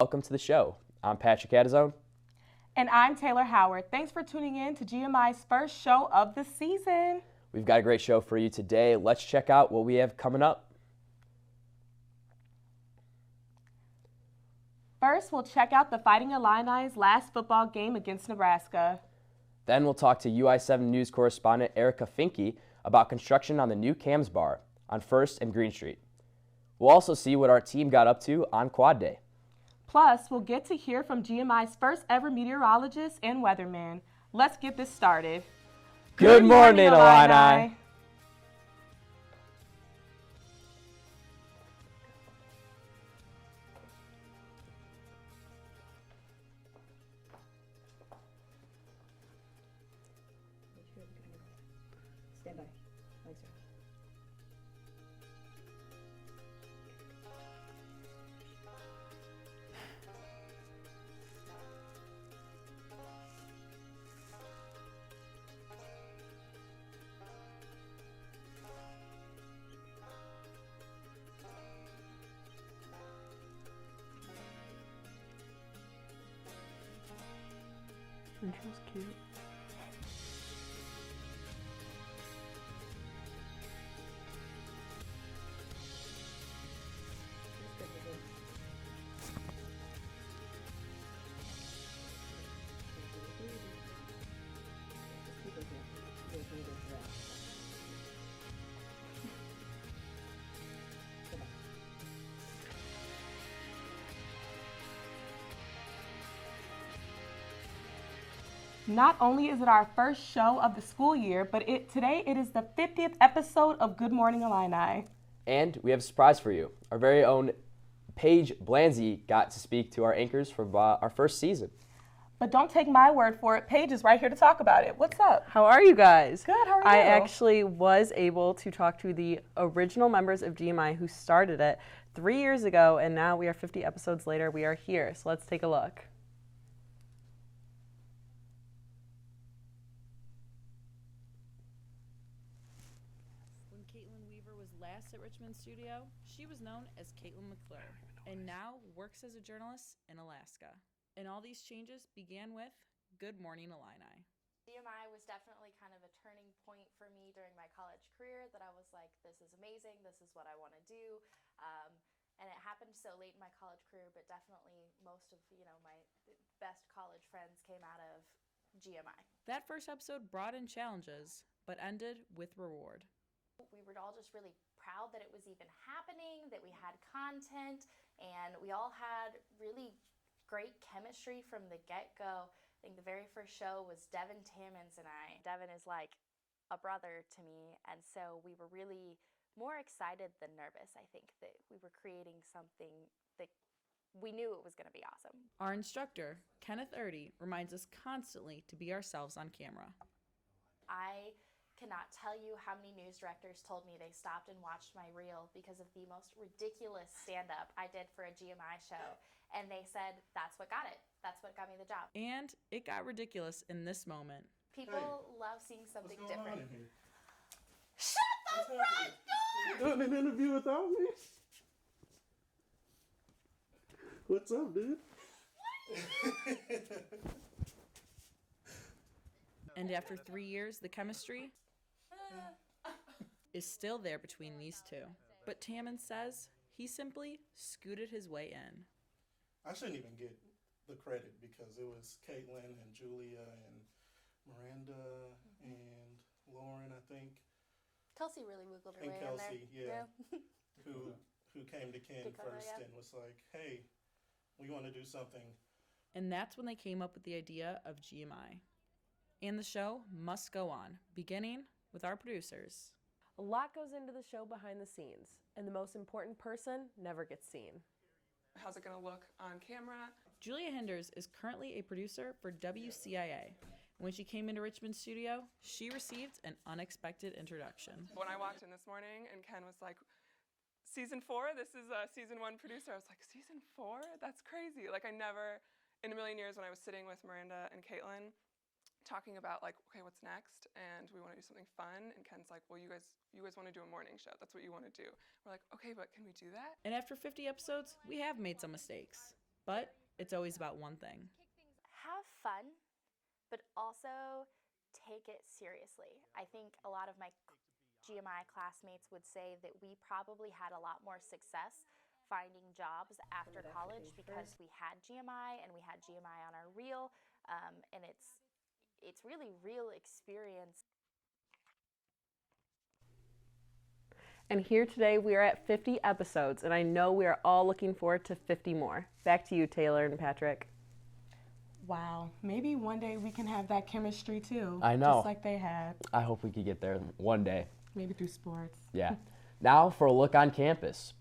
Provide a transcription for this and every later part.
Welcome to the show. I'm Patrick Adazone. And I'm Taylor Howard. Thanks for tuning in to GMI's first show of the season. We've got a great show for you today. Let's check out what we have coming up. First, we'll check out the Fighting Illini's last football game against Nebraska. Then we'll talk to UI7 News correspondent Erica FINKE about construction on the new Cam's Bar on 1st and Green Street. We'll also see what our team got up to on Quad Day. Plus, we'll get to hear from GMI's first ever meteorologist and weatherman. Let's get this started. Good morning, Illini. Stand by. Thanks, sir. Intro's cute. Not only is it our first show of the school year, but today it is the 50th episode of Good Morning Illini. And we have a surprise for you. Our very own Paige Blanzy got to speak to our anchors for our first season. But don't take my word for it. Paige is right here to talk about it. What's up? How are you guys? Good, how are you? I actually was able to talk to the original members of GMI who started it 3 years ago, and now we are 50 episodes later. We are here, so let's take a look. Last at Richmond Studio, she was known as Caitlin McClure, and now works as a journalist in Alaska. And all these changes began with Good Morning Illini. GMI was definitely kind of a turning point for me during my college career that I was like, this is amazing, this is what I want to do. And it happened so late in my college career, but definitely most of my best college friends came out of GMI. That first episode brought in challenges, but ended with reward. We were all just really proud that it was even happening, that we had content, and we all had really great chemistry from the get-go. I think the very first show was Devin Tammons and I. Devin is like a brother to me, and so we were really more excited than nervous, I think, that we were creating something that we knew it was going to be awesome. Our instructor, Kenneth ERDEY, reminds us constantly to be ourselves on camera. I cannot tell you how many news directors told me they stopped and watched my reel because of the most ridiculous stand-up I did for a GMI show. And they said, that's what got it. That's what got me the job. And it got ridiculous in this moment. People love seeing something different. Shut the front door! You doing an interview without me? What's up, dude? And after 3 years, the chemistry is still there between these two. But Tammons says he simply scooted his way in. I shouldn't even get the credit because it was Caitlin and Julia and Miranda and Lauren, I think. Kelsey really wiggled her And way Kelsey, in there. yeah. who came to Ken first and was like, hey, we want to do something. And that's when they came up with the idea of GMI. And the show must go on, beginning with our producers. A lot goes into the show behind the scenes, and the most important person never gets seen. How's it going to look on camera? Julia Hinders is currently a producer for WCIA. When she came into Richmond Studio, she received an unexpected introduction. When I walked in this morning and Ken was like, season 4, this is a season 1 producer. I was like, season 4? That's crazy. Like I never, in a million years when I was sitting with Miranda and Caitlin, talking about like, okay, what's next? And we want to do something fun. And Ken's like, well, you guys want to do a morning show. That's what you want to do. We're like, okay, but can we do that? And after 50 episodes, we have made some mistakes. But it's always about one thing. Have fun, but also take it seriously. I think a lot of my GMI classmates would say that we probably had a lot more success finding jobs after college because we had GMI and we had GMI on our reel, and it's really real experience. And here today we are at 50 episodes, and I know we are all looking forward to 50 more. Back to you, Taylor and Patrick. Wow, maybe one day we can have that chemistry too. I know. Just like they had. I hope we could get there one day. Maybe through sports. Yeah. Now for a look on campus.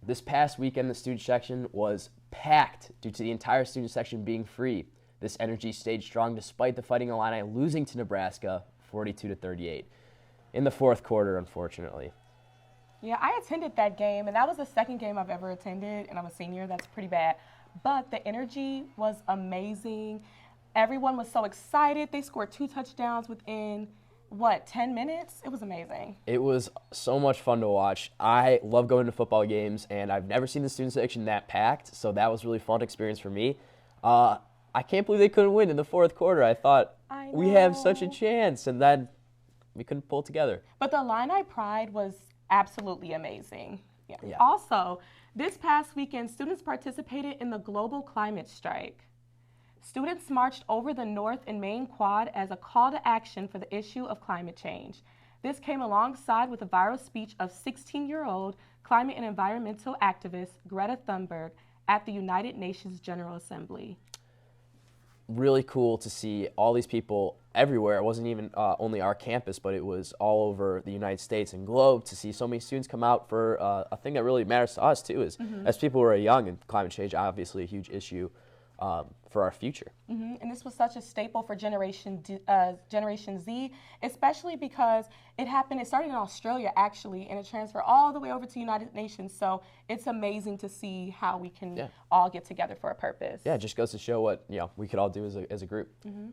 This past weekend, the student section was packed due to the entire student section being free. This energy stayed strong despite the Fighting Illini losing to Nebraska 42-38 in the fourth quarter, unfortunately. Yeah, I attended that game, and that was the second game I've ever attended, and I'm a senior. That's pretty bad. But the energy was amazing. Everyone was so excited. They scored 2 touchdowns within, 10 minutes? It was amazing. It was so much fun to watch. I love going to football games, and I've never seen the student section that packed, so that was a really fun experience for me. I can't believe they couldn't win in the fourth quarter. I thought we have such a chance, and then we couldn't pull together. But the Illini pride was absolutely amazing. Yeah. Yeah. Also, this past weekend, students participated in the global climate strike. Students marched over the North and Main Quad as a call to action for the issue of climate change. This came alongside with a viral speech of 16-year-old climate and environmental activist Greta Thunberg at the United Nations General Assembly. Really cool to see all these people everywhere. It wasn't even only our campus, but it was all over the United States and globe to see so many students come out for a thing that really matters to us too, is as people who are young, and climate change obviously a huge issue for our future. And this was such a staple for Generation Z, especially because it started in Australia actually, and it transferred all the way over to the United Nations. So it's amazing to see how we can all get together for a purpose. Yeah, it just goes to show what we could all do as a group.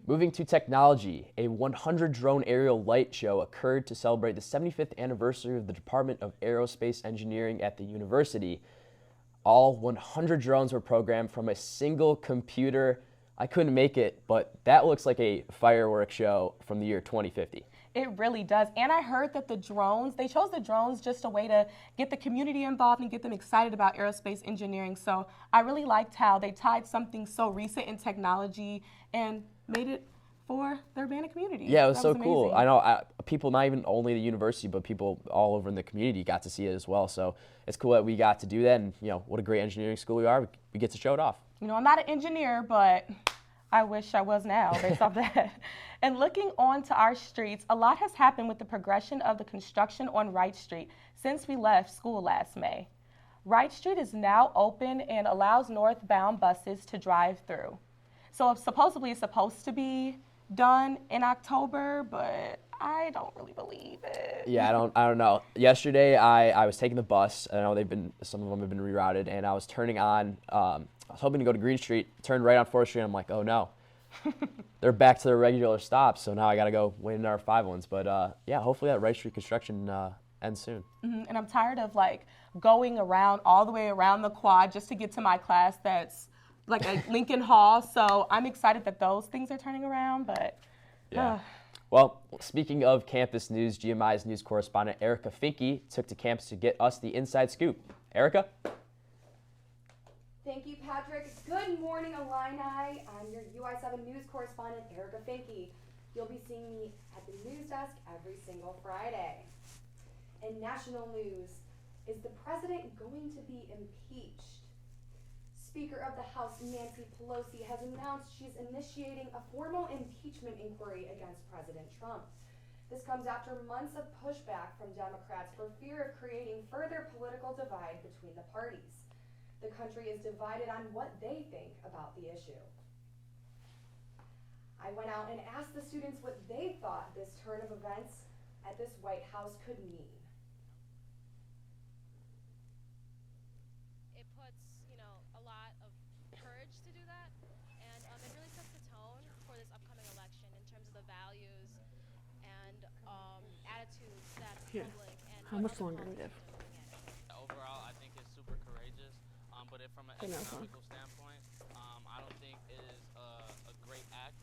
Moving to technology, a 100 drone aerial light show occurred to celebrate the 75th anniversary of the Department of Aerospace Engineering at the university. All 100 drones were programmed from a single computer. I couldn't make it, but that looks like a fireworks show from the year 2050. It really does. And I heard that they chose the drones just a way to get the community involved and get them excited about aerospace engineering. So I really liked how they tied something so recent in technology and made it for the Urbana community. Yeah, it was so amazing. cool. I know people, not even only the university, but people all over in the community got to see it as well. So it's cool that we got to do that, and what a great engineering school we are. We get to show it off. I'm not an engineer, but I wish I was now based off that. And looking onto our streets, a lot has happened with the progression of the construction on WRIGHT Street since we left school last May. WRIGHT Street is now open and allows northbound buses to drive through. So supposedly it's supposed to be done in October, but I don't really believe it. Yeah, I don't know. Yesterday I was taking the bus. I know some of them have been rerouted, and I was turning on. I was hoping to go to Green Street, turned right on 4th Street. And I'm like, oh no, they're back to their regular stops. So now I got to go wait in our 5 ones. But yeah, hopefully that WRIGHT Street construction ends soon. And I'm tired of going around all the way around the quad just to get to my class that's like a Lincoln Hall. So I'm excited that those things are turning around, but yeah. Well, speaking of campus news, GMI's news correspondent Erica FINKE took to campus to get us the inside scoop. Erica? Thank you, Patrick. Good morning, Illini. I'm your UI7 news correspondent, Erica FINKE. You'll be seeing me at the news desk every single Friday. In national news, is the president going to be impeached? Speaker of the House Nancy Pelosi has announced she's initiating a formal impeachment inquiry against President Trump. This comes after months of pushback from Democrats for fear of creating further political divide between the parties. The country is divided on what they think about the issue. I went out and asked the students what they thought this turn of events at this White House could mean. It puts, a lot of courage to do that, and it really sets the tone for this upcoming election in terms of the values and attitudes that the public and how much longer do we have? Overall, I think it's super courageous, but it at it from an economical standpoint. I don't think it is a great act.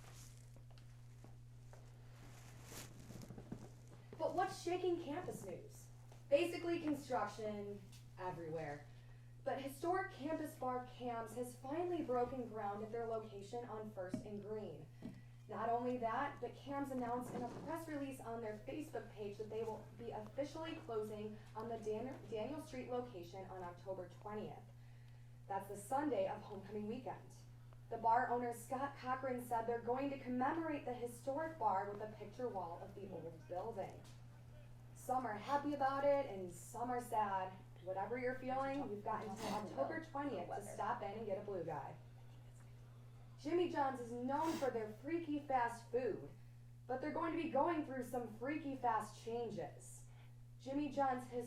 But what's shaking campus news? Basically construction everywhere. But historic campus bar CAMS has finally broken ground at their location on 1st and Green. Not only that, but CAMS announced in a press release on their Facebook page that they will be officially closing on the Daniel Street location on October 20th. That's the Sunday of homecoming weekend. The bar owner Scott Cochran said they're going to commemorate the historic bar with a picture wall of the old building. Some are happy about it and some are sad. Whatever you're feeling, you've got until October 20th to stop in and get a blue guy. Jimmy John's is known for their freaky fast food, but they're going to be going through some freaky fast changes. Jimmy John's has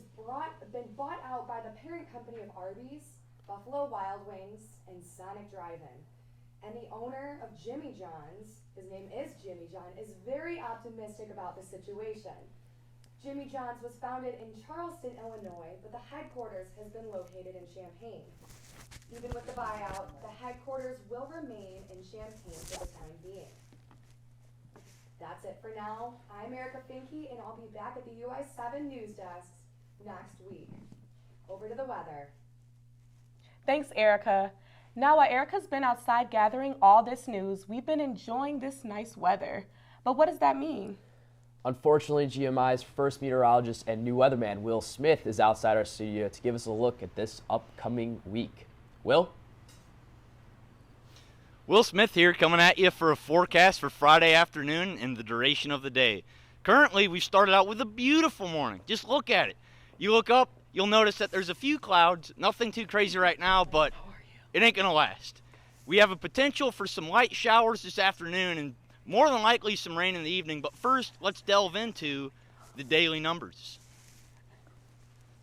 been bought out by the parent company of Arby's, Buffalo Wild Wings, and Sonic Drive-In. And the owner of Jimmy John's, his name is Jimmy John, is very optimistic about the situation. Jimmy John's was founded in Charleston, Illinois, but the headquarters has been located in Champaign. Even with the buyout, the headquarters will remain in Champaign for the time being. That's it for now. I'm Erica Finke, and I'll be back at the UI7 news desk next week. Over to the weather. Thanks, Erica. Now, while Erica's been outside gathering all this news, we've been enjoying this nice weather. But what does that mean? Unfortunately, GMI's first meteorologist and new weatherman, Will Smith, is outside our studio to give us a look at this upcoming week. Will? Will Smith here, coming at you for a forecast for Friday afternoon and the duration of the day. Currently, we started out with a beautiful morning. Just look at it. You look up, you'll notice that there's a few clouds. Nothing too crazy right now, but it ain't going to last. We have a potential for some light showers this afternoon and more than likely some rain in the evening. But first, let's delve into the daily numbers.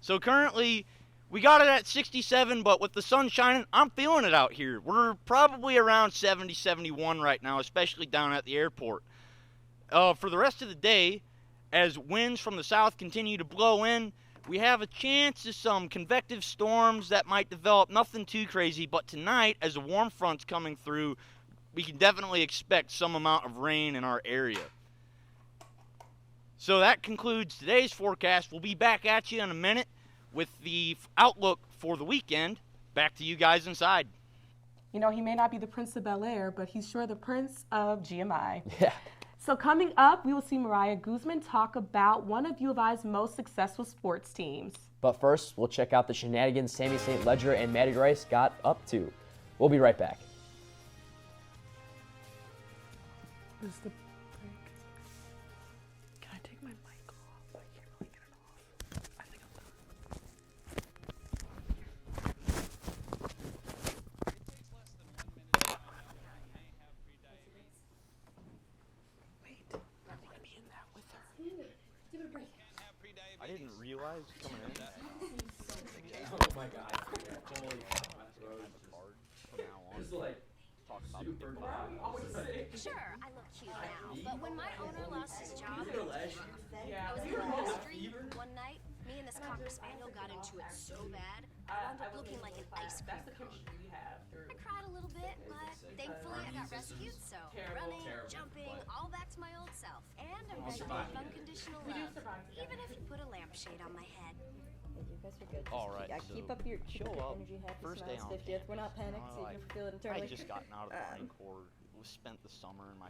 So currently, we got it at 67, but with the sun shining, I'm feeling it out here. We're probably around 70, 71 right now, especially down at the airport. For the rest of the day, as winds from the south continue to blow in, we have a chance of some convective storms that might develop. Nothing too crazy, but tonight, as a warm front's coming through, we can definitely expect some amount of rain in our area. So that concludes today's forecast. We'll be back at you in a minute with the outlook for the weekend. Back to you guys inside. You know, he may not be the Prince of Bel-Air, but he's sure the Prince of GMI. Yeah. So coming up, we will see MARIAH GUZMAN talk about one of U of I's most successful sports teams. But first, we'll check out the shenanigans Sammy St. Ledger and Maddie Rice got up to. We'll be right back. Is the break? Can I take my mic off? I can't really get it off. I think I'm done. Wait, I want to be in that with her. Give it a break. I didn't realize coming in that. Oh my God. Holy From now on. It's like Talk about super Sure, I look cute now, but when my owner lost his job, I was Yeah. out on the street one night. Me and this Cocker Spaniel got into it so bad, I wound up looking like an ice cream cone. I cried a little bit, but thankfully I got rescued, so running, jumping, all back to my old self. And I'm ready for unconditional love, even if you put a lampshade on my head. You guys are good. All right, Yeah, so keep up your show up. energy. Happy First day smiles. on 50th. We're not campus, panicked, so like, you can feel it I internally. had just gotten out of the Marine Corps. Spent the summer in my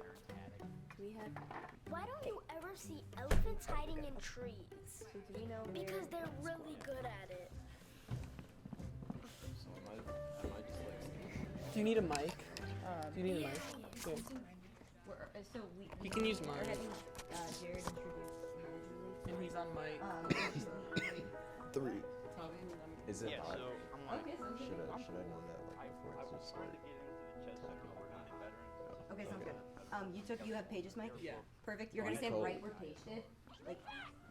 parents' attic. We had. Why don't you ever see elephants hiding in trees? So do we know Because they're really good at it. So I might just like. Do you need a mic? Do you need a mic? Here. So we. You can use We're mine. having Jared introduce Julie. And he's on mic. 3. Is it Yeah, hot? so I'm like, Okay, so Should I know that like before I it was just trying started? to get into the chess center organizing veterans. Okay, sounds good. You have Paige's mic? Yeah. Perfect. You're gonna stand right where Paige did. Like,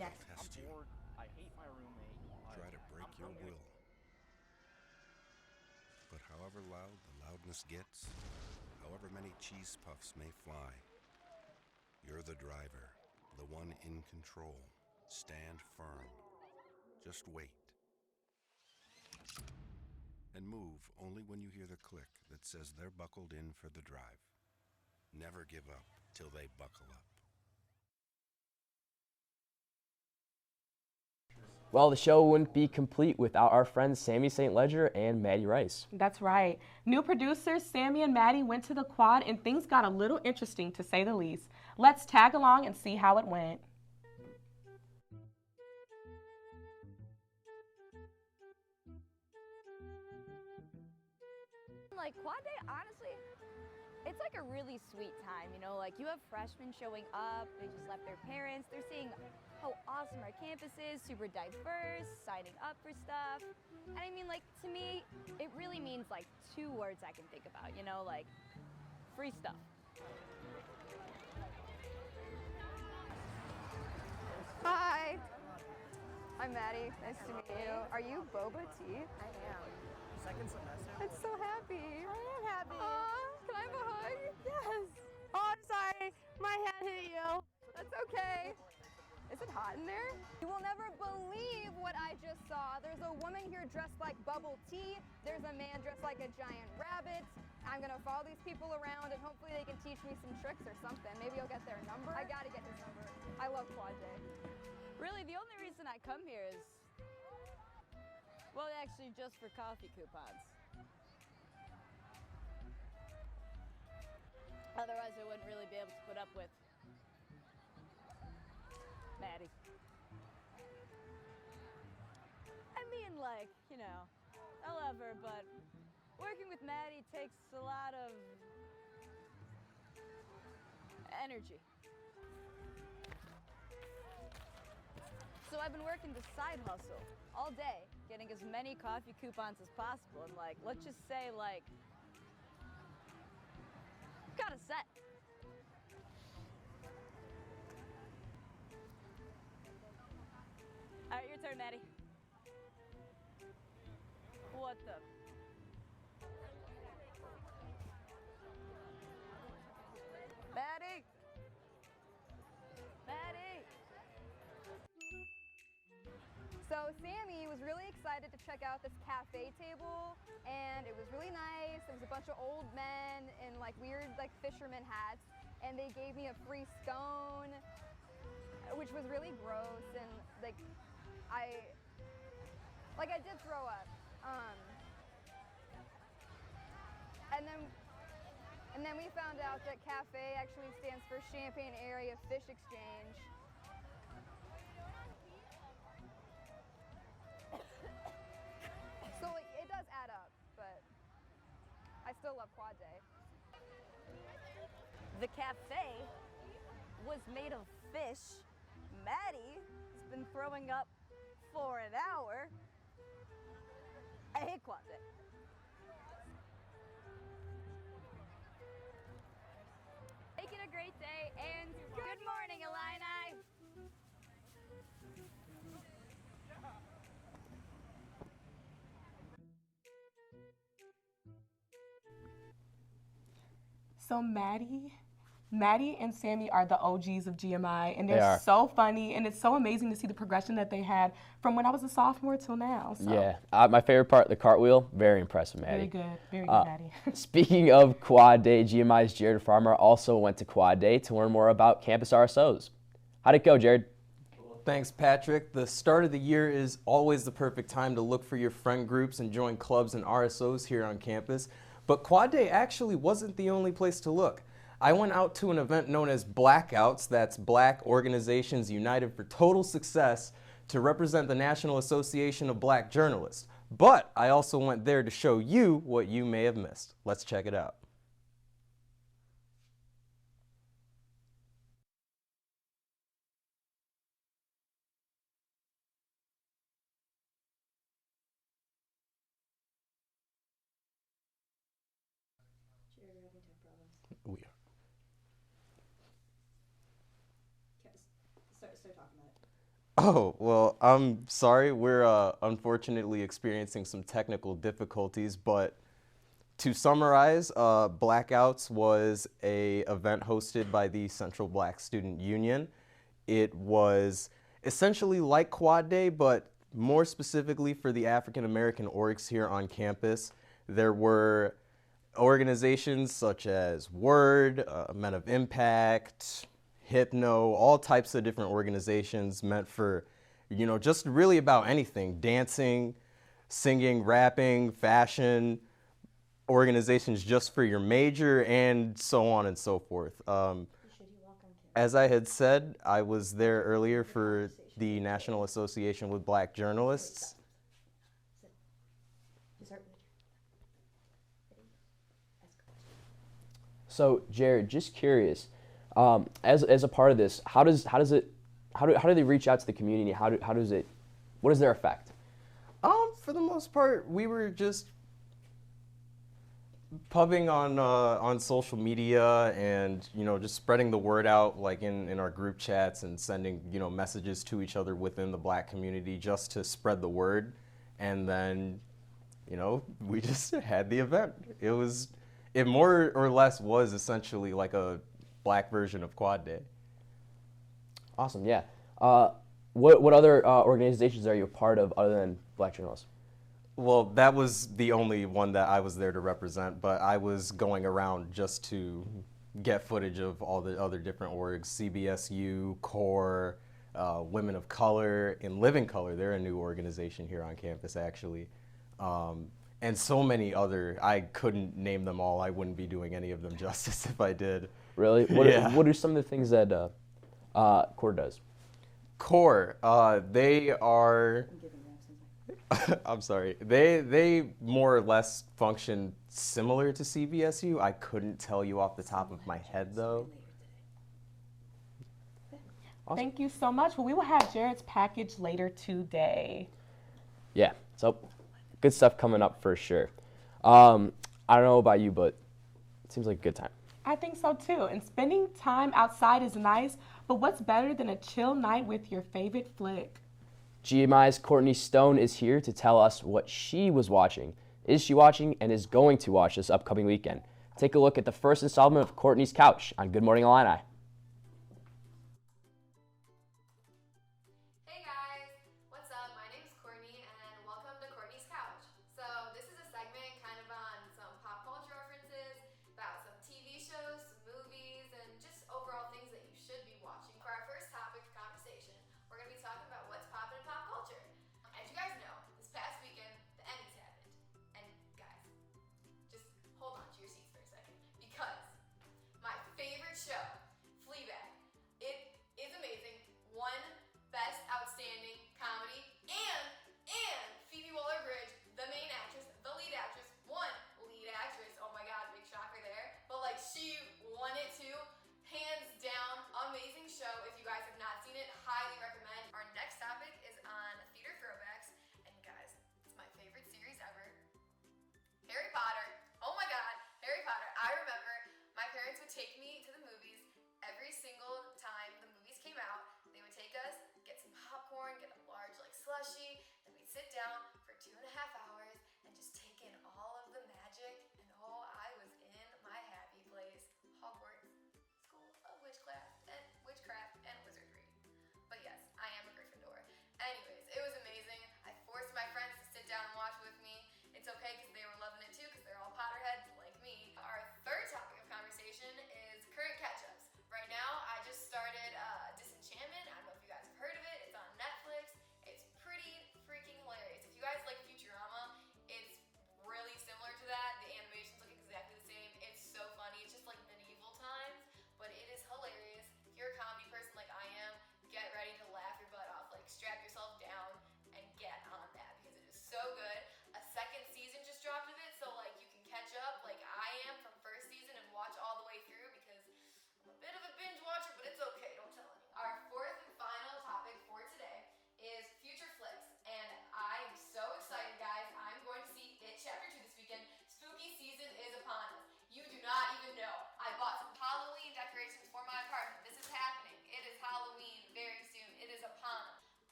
next. I'm bored. I hate my roommate. Try to break your will. But however loud the loudness gets, however many cheese puffs may fly, you're the driver, the one in control. Stand firm. Just wait. and move only when you hear the click that says they're buckled in for the drive. Never give up till they buckle up. Well, the show wouldn't be complete without our friends Sammy St. Ledger and Maddie Rice. That's right. New producers Sammy and Maddie went to the quad and things got a little interesting to say the least. Let's tag along and see how it went. Like quad day, honestly, it's like a really sweet time, you know, like you have freshmen showing up, they just left their parents, they're seeing how awesome our campus is, super diverse, signing up for stuff. And I mean, like, to me, it really means like 2 words I can think about, you know, like free stuff. Hi, I'm Maddie, nice to meet you. Are you Boba Tea? I am. Second semester. I'm so happy. I am happy. Can I have a hug? Yes. Oh, I'm sorry. My hand hit you. That's okay. Is it hot in there? You will never believe what I just saw. There's a woman here dressed like bubble tea. There's a man dressed like a giant rabbit. I'm gonna follow these people around and hopefully they can teach me some tricks or something. Maybe I'll get their number. I gotta get his number. I love quad day. Really, the only reason I come here is, well, actually, just for coffee coupons. Otherwise, I wouldn't really be able to put up with Maddie. I mean, like, you know, I love her, but working with Maddie takes a lot of energy. So I've been working the side hustle all day, getting as many coffee coupons as possible. And like, let's just say like, got a set. All right, your turn, Maddie. What the? Maddie! Maddie! So Sammy was really excited to check out this cafe table, and it was really nice. There was a bunch of old men in like weird like fisherman hats, and they gave me a free scone, which was really gross, and like I did throw up. And then we found out that cafe actually stands for Champaign Area Fish Exchange. So it does add up, but I still love quad day. The cafe was made of fish. Maddie has been throwing up for an hour. I hate quad day. Make it a great day and good morning, Illini. So Maddie and Sammy are the OGs of GMI, and They they're are. so funny, and it's so amazing to see the progression that they had from when I was a sophomore till now. So. Yeah, my favorite part, the cartwheel, very impressive, Maddie. Very good, Maddie. Speaking of Quad Day, GMI's Jared Farmer also went to Quad Day to learn more about campus RSOs. How'd it go, Jared? Thanks, Patrick. The start of the year is always the perfect time to look for your friend groups and join clubs and RSOs here on campus. But Quad Day actually wasn't the only place to look. I went out to an event known as Blackouts, that's Black Organizations United for Total Success, to represent the National Association of Black Journalists. But I also went there to show you what you may have missed. Let's check it out. We are. Start talking about it. Oh, well, I'm sorry. We're unfortunately experiencing some technical difficulties, but to summarize, Blackouts was an event hosted by the Central Black Student Union. It was essentially like Quad Day, but more specifically for the African American orgs here on campus, there were organizations such as WORD, Men of Impact, Hypno, all types of different organizations meant for, just really about anything, dancing, singing, rapping, fashion, organizations just for your major, and so on and so forth. As I had said, I was there earlier for the National Association with Black Journalists. So, Jared, just curious, as a part of this, how do they reach out to the community? What is their effect? For the most part, we were just pubbing on social media and just spreading the word out, like in our group chats, and sending messages to each other within the Black community just to spread the word. And then we just had the event. It more or less was essentially like a Black version of Quad Day. Awesome, yeah. What other organizations are you a part of other than Black Journalists? Well, that was the only one that I was there to represent, but I was going around just to get footage of all the other different orgs, CBSU, CORE, Women of Color, and Living Color. They're a new organization here on campus, actually. And so many other, I couldn't name them all. I wouldn't be doing any of them justice if I did. Really? What are some of the things that CORE does? CORE, they are... I'm sorry. They more or less function similar to CVSU. I couldn't tell you off the top of my head, though. Awesome. Thank you so much. Well, we will have Jared's package later today. Yeah, so good stuff coming up for sure. I don't know about you, but it seems like a good time. I think so too. And spending time outside is nice, but what's better than a chill night with your favorite flick? GMI's Courtney Stone is here to tell us what she was watching, is she watching, and is going to watch this upcoming weekend. Take a look at the first installment of Courtney's Couch on Good Morning Illini. Hey guys, what's up? My name is Courtney and welcome to Courtney's Couch. So this is a segment kind of on some pop culture references, about some TV shows, some movies, and just overall things that you should be watching. For our first topic of conversation, we're going to be talking about what's popping in pop culture. As you guys know, this past weekend, the Emmys happened. And guys, just hold on to your seats for a second, because my favorite show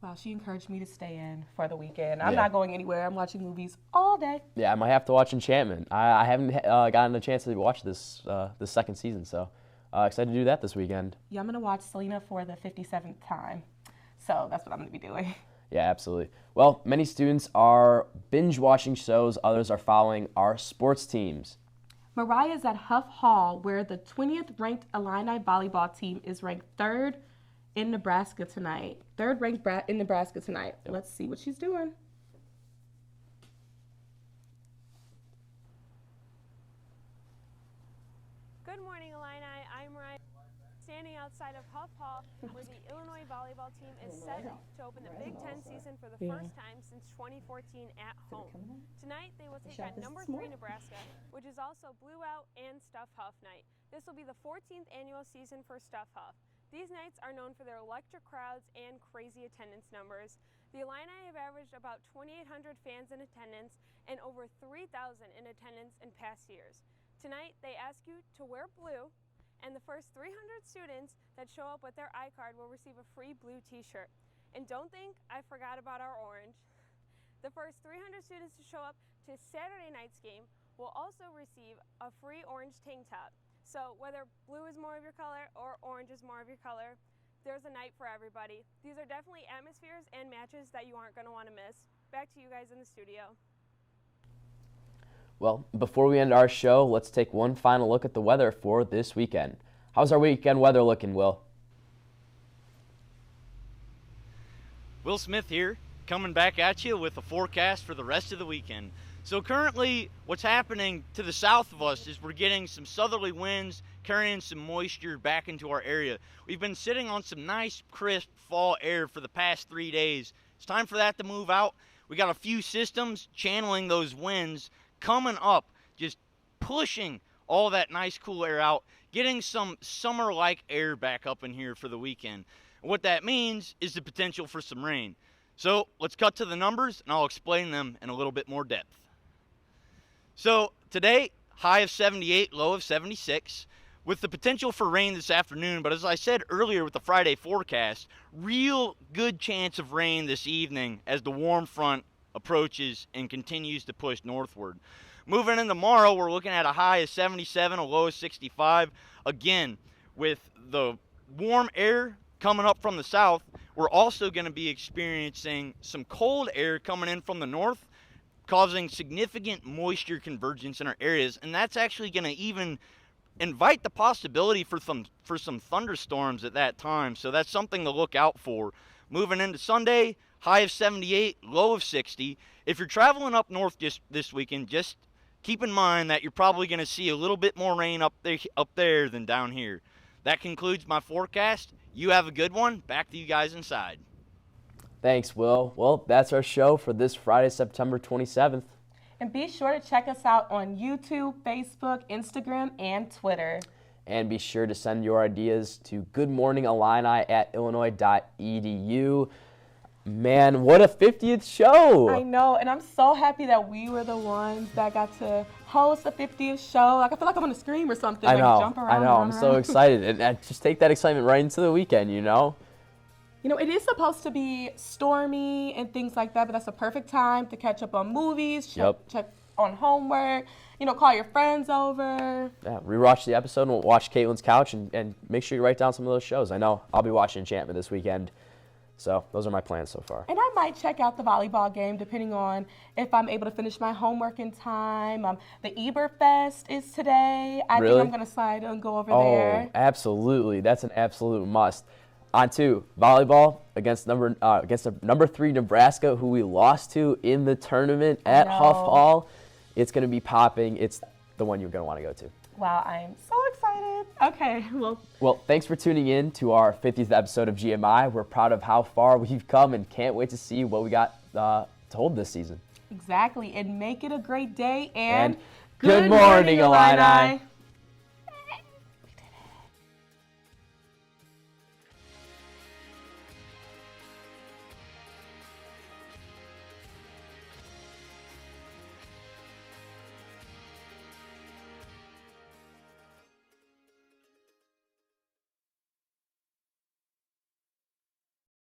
Wow, she encouraged me to stay in for the weekend. I'm Yeah. not going anywhere. I'm watching movies all day. Yeah, I might have to watch Enchantment. I haven't gotten a chance to watch this second season, so excited to do that this weekend. Yeah, I'm going to watch Selena for the 57th time. So that's what I'm going to be doing. Yeah, absolutely. Well, many students are binge watching shows. Others are following our sports teams. Mariah is at Huff Hall, where the 20th ranked Illini volleyball team is ranked third in Nebraska tonight. Third ranked in Nebraska tonight. Yep. Let's see what she's doing. Good morning, Illini. I'm Mariah, standing outside of Huff Hall, where the Illinois volleyball team is set to open the Big Ten season for the first time since 2014 at home. Tonight, they will take on number 3 Nebraska, which is also Blue Out and Stuff Huff night. This will be the 14th annual season for Stuff Huff. These nights are known for their electric crowds and crazy attendance numbers. The Illini have averaged about 2,800 fans in attendance and over 3,000 in attendance in past years. Tonight, they ask you to wear blue, and the first 300 students that show up with their iCard will receive a free blue t-shirt. And don't think I forgot about our orange. The first 300 students to show up to Saturday night's game will also receive a free orange tank top. So whether blue is more of your color or orange is more of your color, there's a night for everybody. These are definitely atmospheres and matches that you aren't going to want to miss. Back to you guys in the studio. Well, before we end our show, let's take one final look at the weather for this weekend. How's our weekend weather looking, Will? Will Smith here, coming back at you with a forecast for the rest of the weekend. So currently, what's happening to the south of us is we're getting some southerly winds carrying some moisture back into our area. We've been sitting on some nice, crisp fall air for the past 3 days. It's time for that to move out. We got a few systems channeling those winds coming up, just pushing all that nice, cool air out, getting some summer-like air back up in here for the weekend. And what that means is the potential for some rain. So let's cut to the numbers, and I'll explain them in a little bit more depth. So today, high of 78, low of 76, with the potential for rain this afternoon. But as I said earlier with the Friday forecast, real good chance of rain this evening as the warm front approaches and continues to push northward. Moving in tomorrow, we're looking at a high of 77, a low of 65. Again, with the warm air coming up from the south, we're also going to be experiencing some cold air coming in from the north, causing significant moisture convergence in our areas, and that's actually going to even invite the possibility for some thunderstorms at that time. So that's something to look out for. Moving into Sunday, high of 78, low of 60. If you're traveling up north just this weekend, just keep in mind that you're probably going to see a little bit more rain up there than down here. That concludes my forecast. You have a good one. Back to you guys inside. Thanks, Will. Well, that's our show for this Friday, September 27th. And be sure to check us out on YouTube, Facebook, Instagram, and Twitter. And be sure to send your ideas to goodmorningillini@illinois.edu. Man, what a 50th show! I know, and I'm so happy that we were the ones that got to host the 50th show. Like, I feel like I'm on a scream or something. I know, jump around, I know. I'm so excited. And just take that excitement right into the weekend, you know? You know, it is supposed to be stormy and things like that, but that's a perfect time to catch up on movies, check on homework, you know, call your friends over. Yeah, rewatch the episode and watch Caitlin's couch and make sure you write down some of those shows. I know I'll be watching Enchantment this weekend, so those are my plans so far. And I might check out the volleyball game depending on if I'm able to finish my homework in time. The Eberfest is today. I think I'm going to slide and go over there. Oh, absolutely. That's an absolute must. On to volleyball against the number 3 Nebraska, who we lost to in the tournament at Huff Hall. It's going to be popping. It's the one you're going to want to go to. Wow, I'm so excited. Okay, well, thanks for tuning in to our 50th episode of GMI. We're proud of how far we've come and can't wait to see what we got to hold this season. Exactly, and make it a great day. And good morning, Illini.